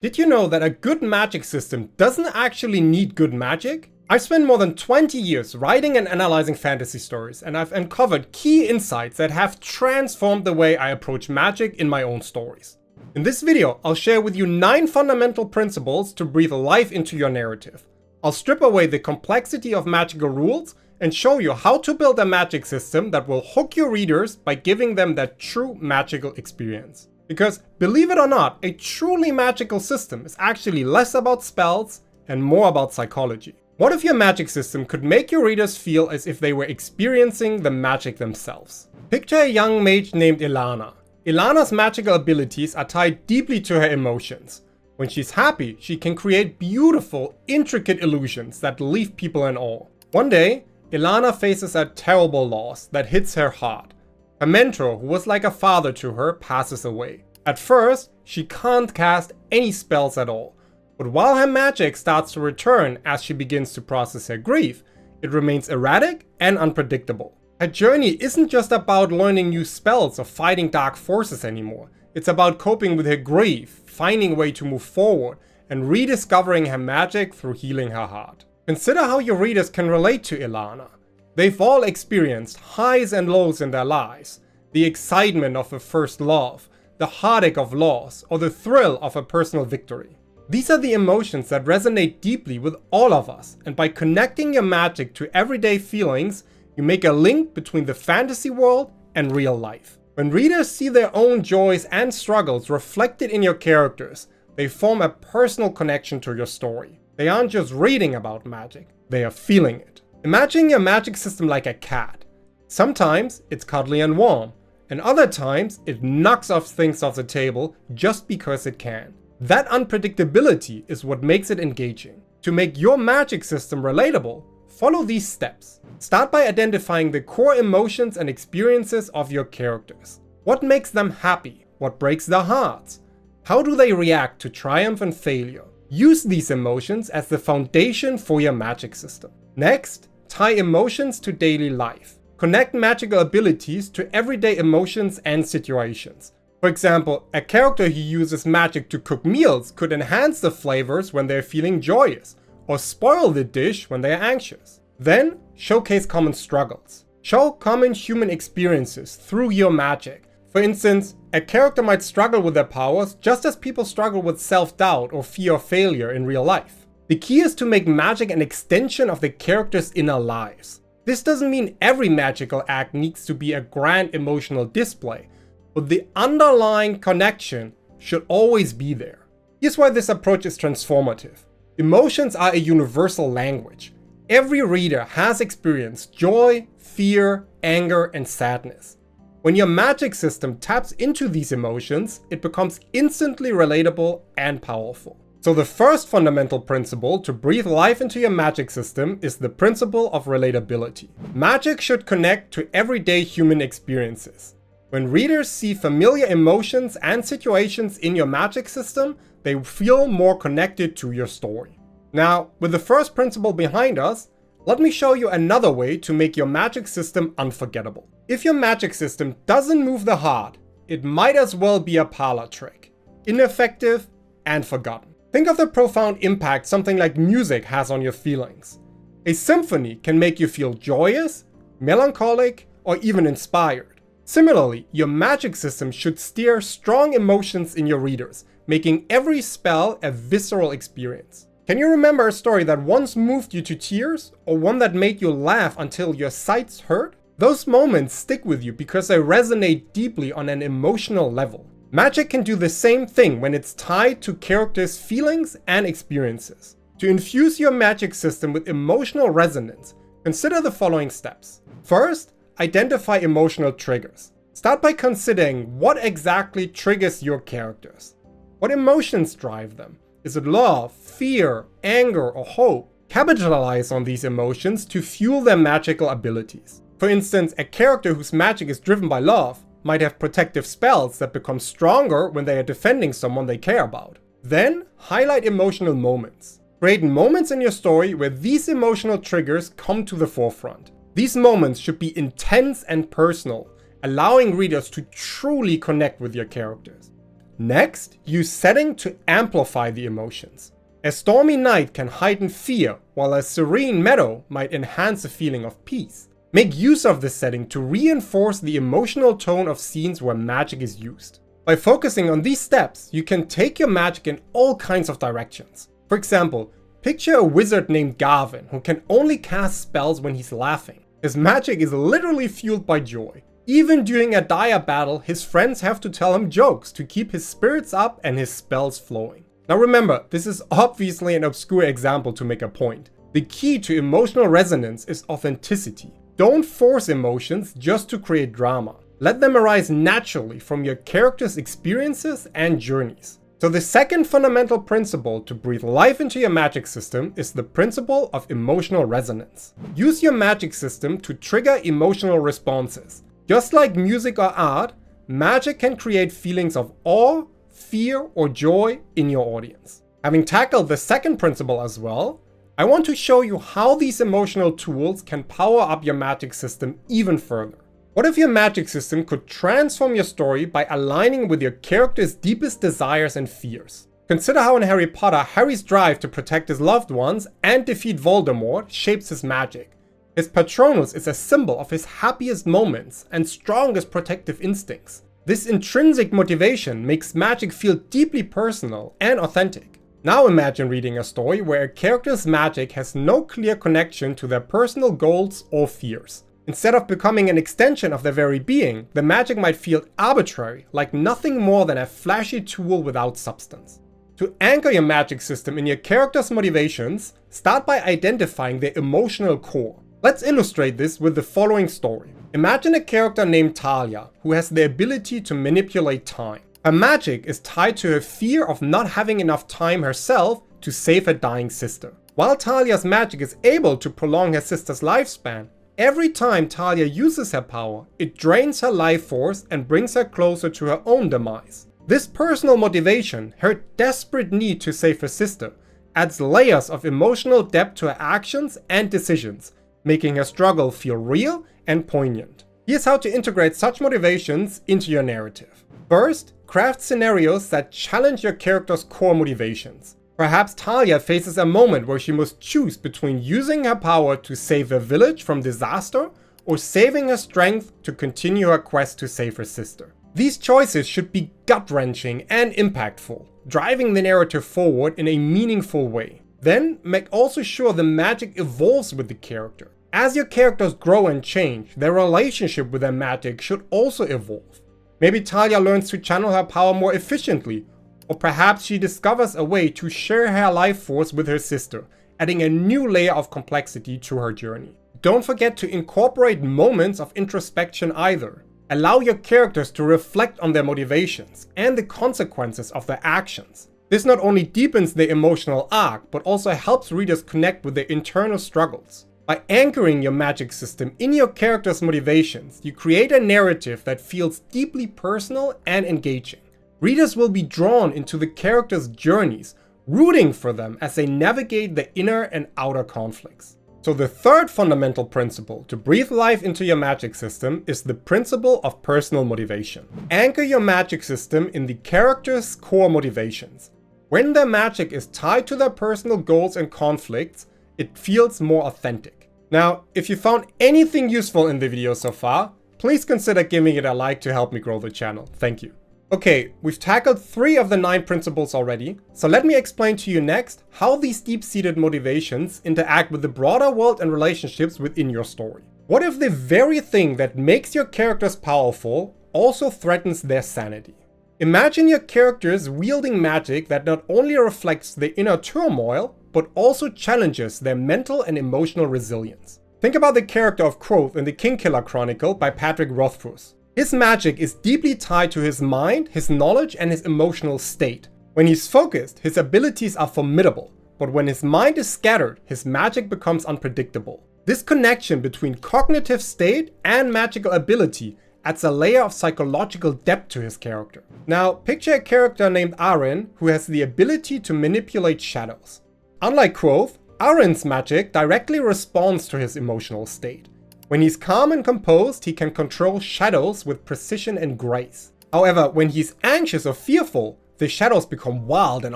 Did you know that a good magic system doesn't actually need good magic? I've spent more than 20 years writing and analyzing fantasy stories, and I've uncovered key insights that have transformed the way I approach magic in my own stories. In this video, I'll share with you 9 fundamental principles to breathe life into your narrative. I'll strip away the complexity of magical rules and show you how to build a magic system that will hook your readers by giving them that true magical experience. Because, believe it or not, a truly magical system is actually less about spells and more about psychology. What if your magic system could make your readers feel as if they were experiencing the magic themselves? Picture a young mage named Ilana. Ilana's magical abilities are tied deeply to her emotions. When she's happy, she can create beautiful, intricate illusions that leave people in awe. One day, Ilana faces a terrible loss that hits her hard. Her mentor, who was like a father to her, passes away. At first, she can't cast any spells at all, but while her magic starts to return as she begins to process her grief, it remains erratic and unpredictable. Her journey isn't just about learning new spells or fighting dark forces anymore. It's about coping with her grief, finding a way to move forward, and rediscovering her magic through healing her heart. Consider how your readers can relate to Ilana. They've all experienced highs and lows in their lives. The excitement of a first love, the heartache of loss, or the thrill of a personal victory. These are the emotions that resonate deeply with all of us, and by connecting your magic to everyday feelings, you make a link between the fantasy world and real life. When readers see their own joys and struggles reflected in your characters, they form a personal connection to your story. They aren't just reading about magic, they are feeling it. Imagine your magic system like a cat. Sometimes it's cuddly and warm, and other times it knocks off things off the table just because it can. That unpredictability is what makes it engaging. To make your magic system relatable, follow these steps. Start by identifying the core emotions and experiences of your characters. What makes them happy? What breaks their hearts? How do they react to triumph and failure? Use these emotions as the foundation for your magic system. Next, tie emotions to daily life. Connect magical abilities to everyday emotions and situations. For example, a character who uses magic to cook meals could enhance the flavors when they're feeling joyous, or spoil the dish when they're anxious. Then, showcase common struggles. Show common human experiences through your magic. For instance, a character might struggle with their powers just as people struggle with self-doubt or fear of failure in real life. The key is to make magic an extension of the character's inner lives. This doesn't mean every magical act needs to be a grand emotional display, but the underlying connection should always be there. Here's why this approach is transformative. Emotions are a universal language. Every reader has experienced joy, fear, anger, and sadness. When your magic system taps into these emotions, it becomes instantly relatable and powerful. So the first fundamental principle to breathe life into your magic system is the principle of relatability. Magic should connect to everyday human experiences. When readers see familiar emotions and situations in your magic system, they feel more connected to your story. Now, with the first principle behind us, let me show you another way to make your magic system unforgettable. If your magic system doesn't move the heart, it might as well be a parlor trick, ineffective and forgotten. Think of the profound impact something like music has on your feelings. A symphony can make you feel joyous, melancholic, or even inspired. Similarly, your magic system should stir strong emotions in your readers, making every spell a visceral experience. Can you remember a story that once moved you to tears, or one that made you laugh until your sides hurt? Those moments stick with you because they resonate deeply on an emotional level. Magic can do the same thing when it's tied to characters' feelings and experiences. To infuse your magic system with emotional resonance, consider the following steps. First, identify emotional triggers. Start by considering what exactly triggers your characters. What emotions drive them? Is it love, fear, anger, or hope? Capitalize on these emotions to fuel their magical abilities. For instance, a character whose magic is driven by love might have protective spells that become stronger when they are defending someone they care about. Then, highlight emotional moments. Create moments in your story where these emotional triggers come to the forefront. These moments should be intense and personal, allowing readers to truly connect with your characters. Next, use setting to amplify the emotions. A stormy night can heighten fear, while a serene meadow might enhance a feeling of peace. Make use of this setting to reinforce the emotional tone of scenes where magic is used. By focusing on these steps, you can take your magic in all kinds of directions. For example, picture a wizard named Garvin who can only cast spells when he's laughing. His magic is literally fueled by joy. Even during a dire battle, his friends have to tell him jokes to keep his spirits up and his spells flowing. Now remember, this is obviously an obscure example to make a point. The key to emotional resonance is authenticity. Don't force emotions just to create drama. Let them arise naturally from your character's experiences and journeys. So the second fundamental principle to breathe life into your magic system is the principle of emotional resonance. Use your magic system to trigger emotional responses. Just like music or art, magic can create feelings of awe, fear, or joy in your audience. Having tackled the second principle as well, I want to show you how these emotional tools can power up your magic system even further. What if your magic system could transform your story by aligning with your character's deepest desires and fears? Consider how in Harry Potter, Harry's drive to protect his loved ones and defeat Voldemort shapes his magic. His Patronus is a symbol of his happiest moments and strongest protective instincts. This intrinsic motivation makes magic feel deeply personal and authentic. Now imagine reading a story where a character's magic has no clear connection to their personal goals or fears. Instead of becoming an extension of their very being, the magic might feel arbitrary, like nothing more than a flashy tool without substance. To anchor your magic system in your character's motivations, start by identifying their emotional core. Let's illustrate this with the following story. Imagine a character named Talia, who has the ability to manipulate time. Her magic is tied to her fear of not having enough time herself to save her dying sister. While Talia's magic is able to prolong her sister's lifespan, every time Talia uses her power, it drains her life force and brings her closer to her own demise. This personal motivation, her desperate need to save her sister, adds layers of emotional depth to her actions and decisions, making her struggle feel real and poignant. Here's how to integrate such motivations into your narrative. First, craft scenarios that challenge your character's core motivations. Perhaps Talia faces a moment where she must choose between using her power to save her village from disaster or saving her strength to continue her quest to save her sister. These choices should be gut-wrenching and impactful, driving the narrative forward in a meaningful way. Then, make also sure the magic evolves with the character. As your characters grow and change, their relationship with their magic should also evolve. Maybe Talia learns to channel her power more efficiently, or perhaps she discovers a way to share her life force with her sister, adding a new layer of complexity to her journey. Don't forget to incorporate moments of introspection either. Allow your characters to reflect on their motivations and the consequences of their actions. This not only deepens their emotional arc, but also helps readers connect with their internal struggles. By anchoring your magic system in your character's motivations, you create a narrative that feels deeply personal and engaging. Readers will be drawn into the characters' journeys, rooting for them as they navigate the inner and outer conflicts. So the third fundamental principle to breathe life into your magic system is the principle of personal motivation. Anchor your magic system in the character's core motivations. When their magic is tied to their personal goals and conflicts, it feels more authentic. Now, if you found anything useful in the video so far, please consider giving it a like to help me grow the channel. Thank you. Okay, we've tackled 3 of the 9 principles already, so let me explain to you next how these deep-seated motivations interact with the broader world and relationships within your story. What if the very thing that makes your characters powerful also threatens their sanity? Imagine your characters wielding magic that not only reflects their inner turmoil, but also challenges their mental and emotional resilience. Think about the character of Kvothe in the Kingkiller Chronicle by Patrick Rothfuss. His magic is deeply tied to his mind, his knowledge, and his emotional state. When he's focused, his abilities are formidable, but when his mind is scattered, his magic becomes unpredictable. This connection between cognitive state and magical ability adds a layer of psychological depth to his character. Now, picture a character named Aren who has the ability to manipulate shadows. Unlike Kvothe, Aren's magic directly responds to his emotional state. When he's calm and composed, he can control shadows with precision and grace. However, when he's anxious or fearful, the shadows become wild and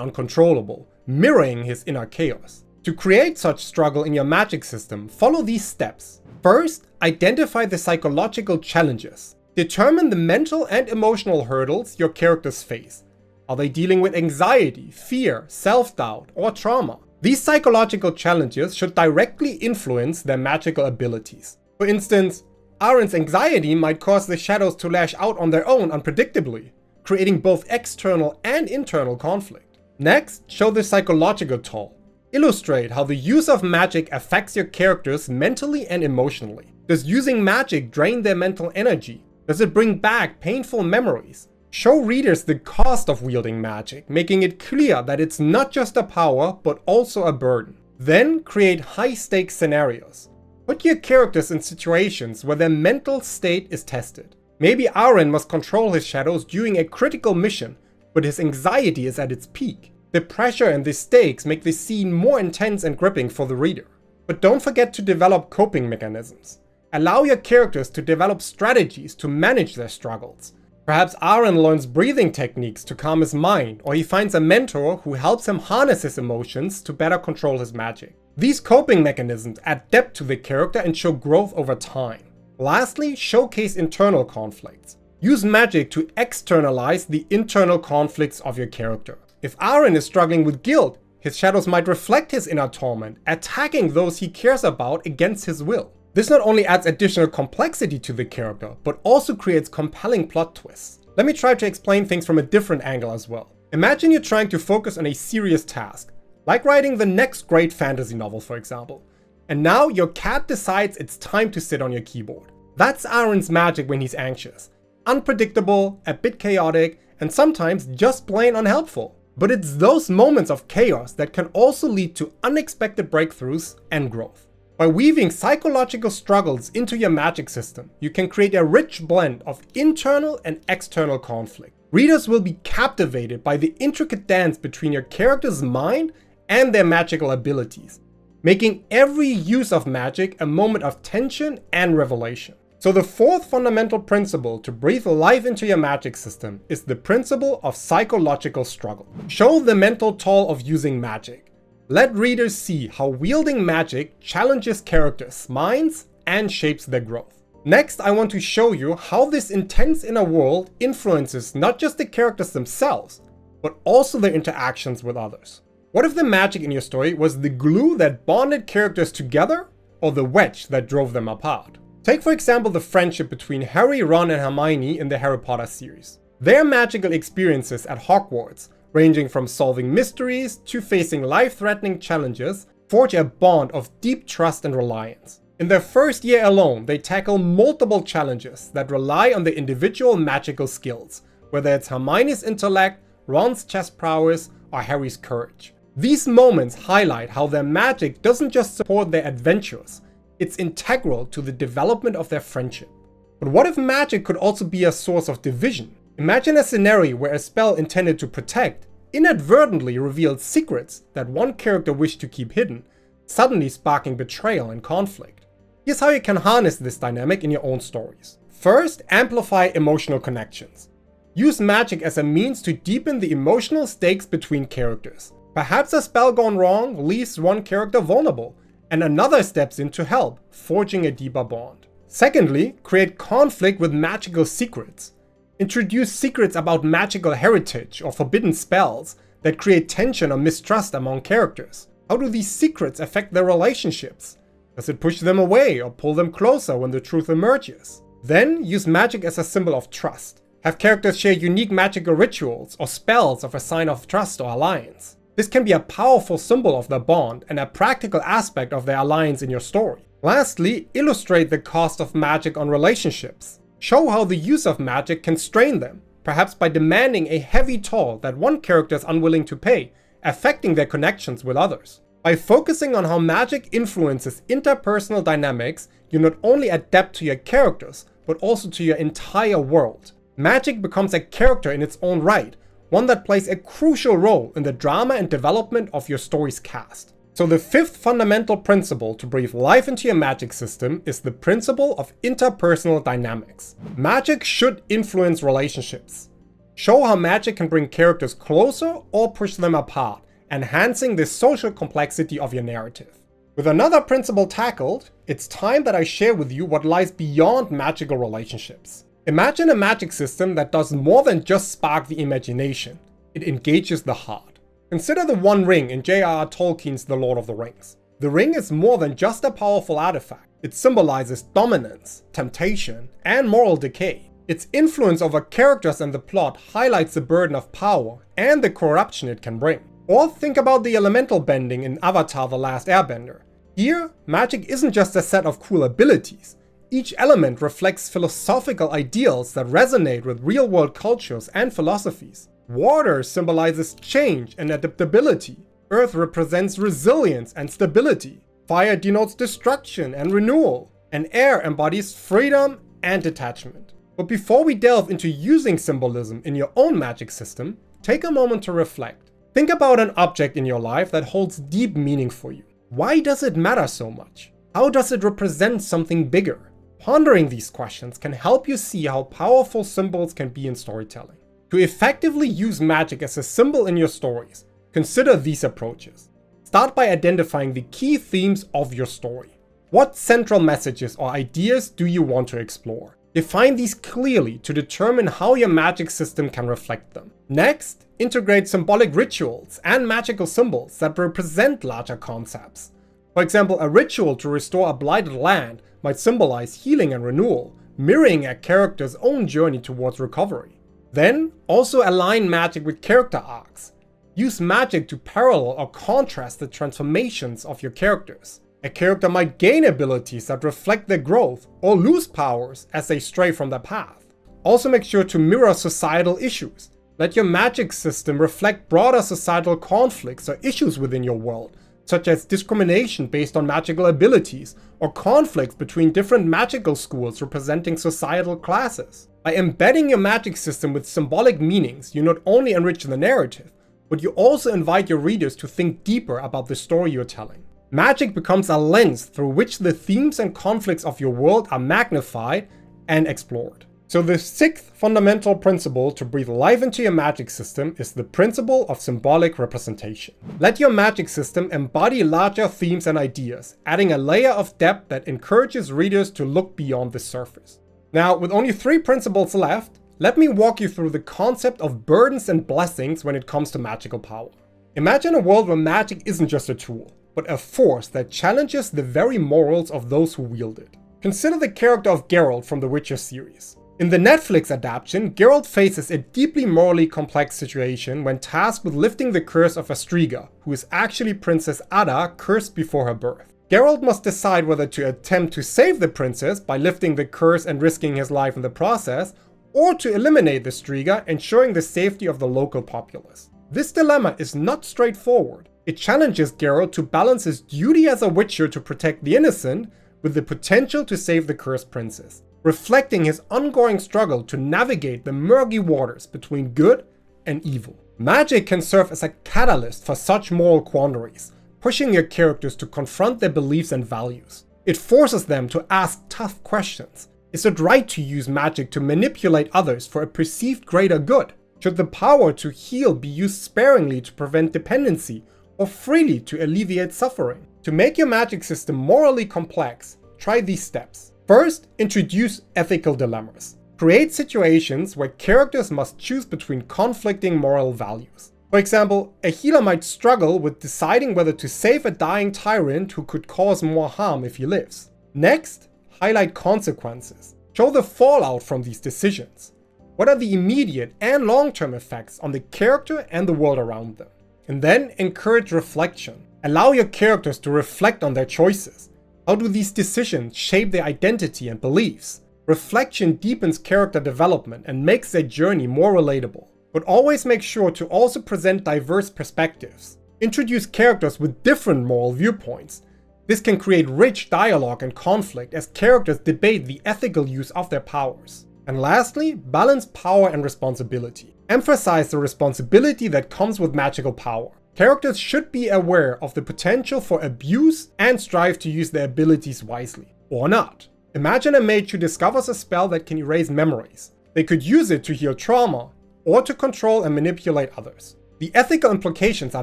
uncontrollable, mirroring his inner chaos. To create such struggle in your magic system, follow these steps. First, identify the psychological challenges. Determine the mental and emotional hurdles your characters face. Are they dealing with anxiety, fear, self-doubt, or trauma? These psychological challenges should directly influence their magical abilities. For instance, Arin's anxiety might cause the shadows to lash out on their own unpredictably, creating both external and internal conflict. Next, show the psychological toll. Illustrate how the use of magic affects your characters mentally and emotionally. Does using magic drain their mental energy? Does it bring back painful memories? Show readers the cost of wielding magic, making it clear that it's not just a power, but also a burden. Then create high-stakes scenarios. Put your characters in situations where their mental state is tested. Maybe Arin must control his shadows during a critical mission, but his anxiety is at its peak. The pressure and the stakes make the scene more intense and gripping for the reader. But don't forget to develop coping mechanisms. Allow your characters to develop strategies to manage their struggles. Perhaps Arin learns breathing techniques to calm his mind, or he finds a mentor who helps him harness his emotions to better control his magic. These coping mechanisms add depth to the character and show growth over time. Lastly, showcase internal conflicts. Use magic to externalize the internal conflicts of your character. If Arin is struggling with guilt, his shadows might reflect his inner torment, attacking those he cares about against his will. This not only adds additional complexity to the character, but also creates compelling plot twists. Let me try to explain things from a different angle as well. Imagine you're trying to focus on a serious task, like writing the next great fantasy novel, for example. And now your cat decides it's time to sit on your keyboard. That's Arin's magic when he's anxious. Unpredictable, a bit chaotic, and sometimes just plain unhelpful. But it's those moments of chaos that can also lead to unexpected breakthroughs and growth. By weaving psychological struggles into your magic system, you can create a rich blend of internal and external conflict. Readers will be captivated by the intricate dance between your character's mind and their magical abilities, making every use of magic a moment of tension and revelation. So the fourth fundamental principle to breathe life into your magic system is the principle of psychological struggle. Show the mental toll of using magic. Let readers see how wielding magic challenges characters' minds and shapes their growth. Next, I want to show you how this intense inner world influences not just the characters themselves, but also their interactions with others. What if the magic in your story was the glue that bonded characters together, or the wedge that drove them apart? Take for example the friendship between Harry, Ron, and Hermione in the Harry Potter series. Their magical experiences at Hogwarts, ranging from solving mysteries to facing life-threatening challenges, forge a bond of deep trust and reliance. In their first year alone, they tackle multiple challenges that rely on their individual magical skills, whether it's Hermione's intellect, Ron's chess prowess, or Harry's courage. These moments highlight how their magic doesn't just support their adventures, it's integral to the development of their friendship. But what if magic could also be a source of division? Imagine a scenario where a spell intended to protect inadvertently revealed secrets that one character wished to keep hidden, suddenly sparking betrayal and conflict. Here's how you can harness this dynamic in your own stories. First, amplify emotional connections. Use magic as a means to deepen the emotional stakes between characters. Perhaps a spell gone wrong leaves one character vulnerable, and another steps in to help, forging a deeper bond. Secondly, create conflict with magical secrets. Introduce secrets about magical heritage or forbidden spells that create tension or mistrust among characters. How do these secrets affect their relationships? Does it push them away or pull them closer when the truth emerges? Then use magic as a symbol of trust. Have characters share unique magical rituals or spells of a sign of trust or alliance. This can be a powerful symbol of their bond and a practical aspect of their alliance in your story. Lastly, illustrate the cost of magic on relationships. Show how the use of magic can strain them, perhaps by demanding a heavy toll that one character is unwilling to pay, affecting their connections with others. By focusing on how magic influences interpersonal dynamics, you not only add depth to your characters, but also to your entire world. Magic becomes a character in its own right, one that plays a crucial role in the drama and development of your story's cast. So the fifth fundamental principle to breathe life into your magic system is the principle of interpersonal dynamics. Magic should influence relationships. Show how magic can bring characters closer or push them apart, enhancing the social complexity of your narrative. With another principle tackled, it's time that I share with you what lies beyond magical relationships. Imagine a magic system that does more than just spark the imagination. It engages the heart. Consider the One Ring in J.R.R. Tolkien's The Lord of the Rings. The ring is more than just a powerful artifact. It symbolizes dominance, temptation, and moral decay. Its influence over characters and the plot highlights the burden of power and the corruption it can bring. Or think about the elemental bending in Avatar: The Last Airbender. Here, magic isn't just a set of cool abilities. Each element reflects philosophical ideals that resonate with real-world cultures and philosophies. Water symbolizes change and adaptability. Earth represents resilience and stability. Fire denotes destruction and renewal. And air embodies freedom and detachment. But before we delve into using symbolism in your own magic system, take a moment to reflect. Think about an object in your life that holds deep meaning for you. Why does it matter so much? How does it represent something bigger? Pondering these questions can help you see how powerful symbols can be in storytelling. To effectively use magic as a symbol in your stories, consider these approaches. Start by identifying the key themes of your story. What central messages or ideas do you want to explore? Define these clearly to determine how your magic system can reflect them. Next, integrate symbolic rituals and magical symbols that represent larger concepts. For example, a ritual to restore a blighted land might symbolize healing and renewal, mirroring a character's own journey towards recovery. Then, also align magic with character arcs. Use magic to parallel or contrast the transformations of your characters. A character might gain abilities that reflect their growth, or lose powers as they stray from their path. Also make sure to mirror societal issues. Let your magic system reflect broader societal conflicts or issues within your world, such as discrimination based on magical abilities, or conflicts between different magical schools representing societal classes. By embedding your magic system with symbolic meanings, you not only enrich the narrative, but you also invite your readers to think deeper about the story you're telling. Magic becomes a lens through which the themes and conflicts of your world are magnified and explored. So the sixth fundamental principle to breathe life into your magic system is the principle of symbolic representation. Let your magic system embody larger themes and ideas, adding a layer of depth that encourages readers to look beyond the surface. Now, with only 3 principles left, let me walk you through the concept of burdens and blessings when it comes to magical power. Imagine a world where magic isn't just a tool, but a force that challenges the very morals of those who wield it. Consider the character of Geralt from the Witcher series. In the Netflix adaptation, Geralt faces a deeply morally complex situation when tasked with lifting the curse of Astriga, who is actually Princess Ada, cursed before her birth. Geralt must decide whether to attempt to save the princess by lifting the curse and risking his life in the process, or to eliminate the Striga, ensuring the safety of the local populace. This dilemma is not straightforward. It challenges Geralt to balance his duty as a witcher to protect the innocent with the potential to save the cursed princess, reflecting his ongoing struggle to navigate the murky waters between good and evil. Magic can serve as a catalyst for such moral quandaries, pushing your characters to confront their beliefs and values. It forces them to ask tough questions. Is it right to use magic to manipulate others for a perceived greater good? Should the power to heal be used sparingly to prevent dependency, or freely to alleviate suffering? To make your magic system morally complex, try these steps. First, introduce ethical dilemmas. Create situations where characters must choose between conflicting moral values. For example, a healer might struggle with deciding whether to save a dying tyrant who could cause more harm if he lives. Next, highlight consequences. Show the fallout from these decisions. What are the immediate and long-term effects on the character and the world around them? And then encourage reflection. Allow your characters to reflect on their choices. How do these decisions shape their identity and beliefs? Reflection deepens character development and makes their journey more relatable. But always make sure to also present diverse perspectives. Introduce characters with different moral viewpoints. This can create rich dialogue and conflict as characters debate the ethical use of their powers. And lastly, balance power and responsibility. Emphasize the responsibility that comes with magical power. Characters should be aware of the potential for abuse and strive to use their abilities wisely. Or not. Imagine a mage who discovers a spell that can erase memories. They could use it to heal trauma, or to control and manipulate others. The ethical implications are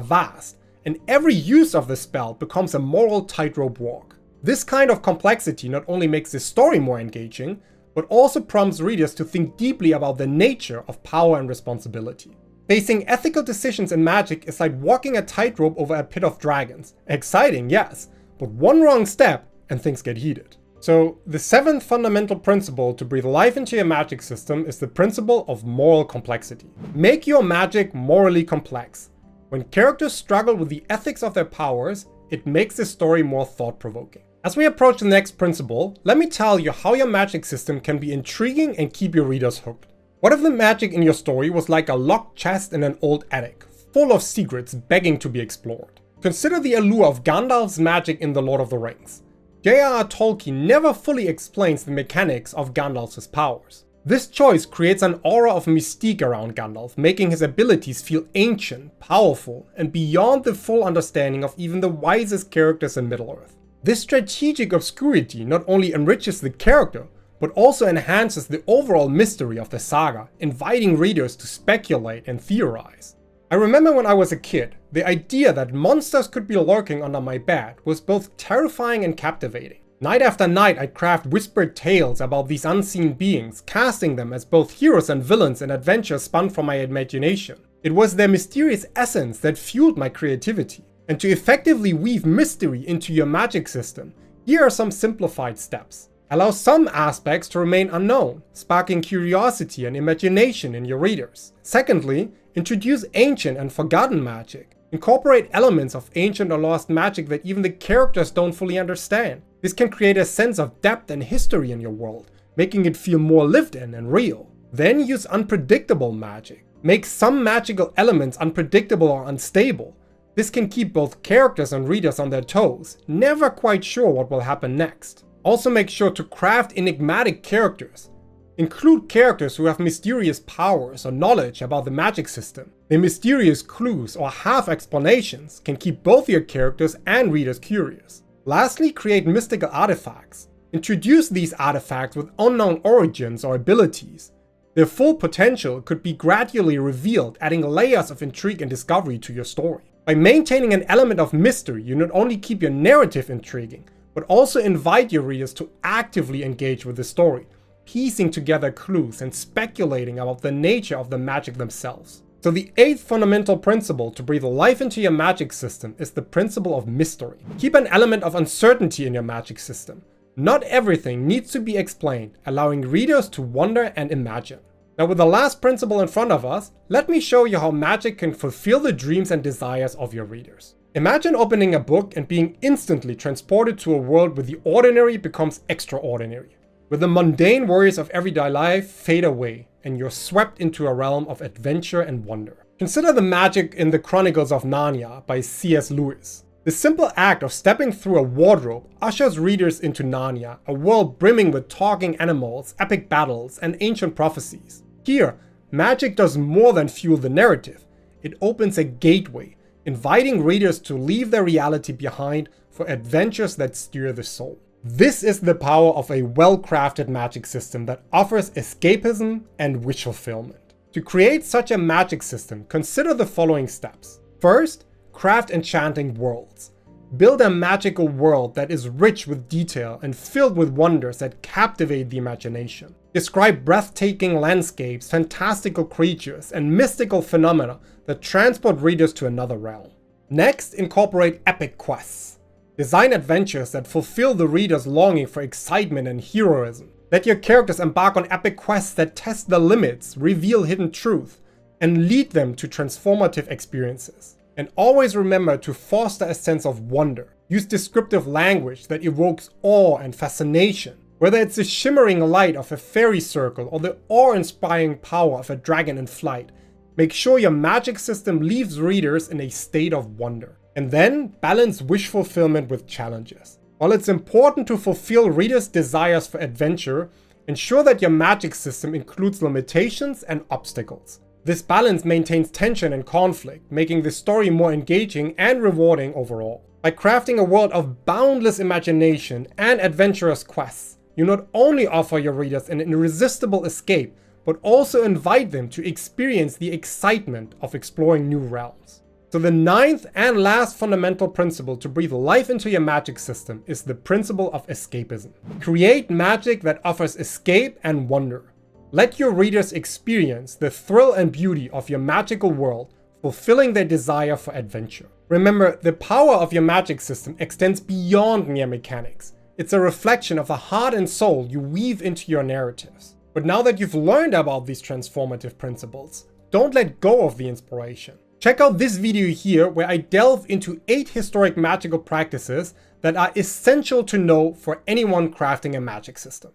vast, and every use of the spell becomes a moral tightrope walk. This kind of complexity not only makes the story more engaging, but also prompts readers to think deeply about the nature of power and responsibility. Facing ethical decisions in Magic is like walking a tightrope over a pit of dragons. Exciting, yes, but one wrong step and things get heated. So, the seventh fundamental principle to breathe life into your Magic system is the principle of moral complexity. Make your Magic morally complex. When characters struggle with the ethics of their powers, it makes the story more thought-provoking. As we approach the next principle, let me tell you how your Magic system can be intriguing and keep your readers hooked. What if the magic in your story was like a locked chest in an old attic, full of secrets begging to be explored? Consider the allure of Gandalf's magic in The Lord of the Rings. J.R.R. Tolkien never fully explains the mechanics of Gandalf's powers. This choice creates an aura of mystique around Gandalf, making his abilities feel ancient, powerful, and beyond the full understanding of even the wisest characters in Middle-earth. This strategic obscurity not only enriches the character, but also enhances the overall mystery of the saga, inviting readers to speculate and theorize. I remember when I was a kid, the idea that monsters could be lurking under my bed was both terrifying and captivating. Night after night I'd craft whispered tales about these unseen beings, casting them as both heroes and villains in adventures spun from my imagination. It was their mysterious essence that fueled my creativity. And to effectively weave mystery into your Magic system, here are some simplified steps. Allow some aspects to remain unknown, sparking curiosity and imagination in your readers. Secondly, introduce ancient and forgotten magic. Incorporate elements of ancient or lost magic that even the characters don't fully understand. This can create a sense of depth and history in your world, making it feel more lived in and real. Then use unpredictable magic. Make some magical elements unpredictable or unstable. This can keep both characters and readers on their toes, never quite sure what will happen next. Also make sure to craft enigmatic characters. Include characters who have mysterious powers or knowledge about the Magic system. Their mysterious clues or half explanations can keep both your characters and readers curious. Lastly, create mystical artifacts. Introduce these artifacts with unknown origins or abilities. Their full potential could be gradually revealed, adding layers of intrigue and discovery to your story. By maintaining an element of mystery, you not only keep your narrative intriguing, but also invite your readers to actively engage with the story, piecing together clues and speculating about the nature of the magic themselves. So the eighth fundamental principle to breathe life into your Magic system is the principle of mystery. Keep an element of uncertainty in your Magic system. Not everything needs to be explained, allowing readers to wonder and imagine. Now with the last principle in front of us, let me show you how Magic can fulfill the dreams and desires of your readers. Imagine opening a book and being instantly transported to a world where the ordinary becomes extraordinary, where the mundane worries of everyday life fade away and you're swept into a realm of adventure and wonder. Consider the magic in The Chronicles of Narnia by C.S. Lewis. The simple act of stepping through a wardrobe ushers readers into Narnia, a world brimming with talking animals, epic battles, and ancient prophecies. Here, magic does more than fuel the narrative. It opens a gateway, inviting readers to leave their reality behind for adventures that stir the soul. This is the power of a well-crafted Magic system that offers escapism and wish fulfillment. To create such a Magic system, consider the following steps. First, craft enchanting worlds. Build a magical world that is rich with detail and filled with wonders that captivate the imagination. Describe breathtaking landscapes, fantastical creatures, and mystical phenomena that transport readers to another realm. Next, incorporate epic quests. Design adventures that fulfill the reader's longing for excitement and heroism. Let your characters embark on epic quests that test their limits, reveal hidden truth, and lead them to transformative experiences. And always remember to foster a sense of wonder. Use descriptive language that evokes awe and fascination. Whether it's the shimmering light of a fairy circle or the awe-inspiring power of a dragon in flight, make sure your Magic system leaves readers in a state of wonder. And then balance wish fulfillment with challenges. While it's important to fulfill readers' desires for adventure, ensure that your Magic system includes limitations and obstacles. This balance maintains tension and conflict, making the story more engaging and rewarding overall. By crafting a world of boundless imagination and adventurous quests, you not only offer your readers an irresistible escape, but also invite them to experience the excitement of exploring new realms. So the ninth and last fundamental principle to breathe life into your magic system is the principle of escapism. Create magic that offers escape and wonder. Let your readers experience the thrill and beauty of your magical world, fulfilling their desire for adventure. Remember, the power of your magic system extends beyond mere mechanics. It's a reflection of the heart and soul you weave into your narratives. But now that you've learned about these transformative principles, don't let go of the inspiration. Check out this video here where I delve into 8 historic magical practices that are essential to know for anyone crafting a magic system.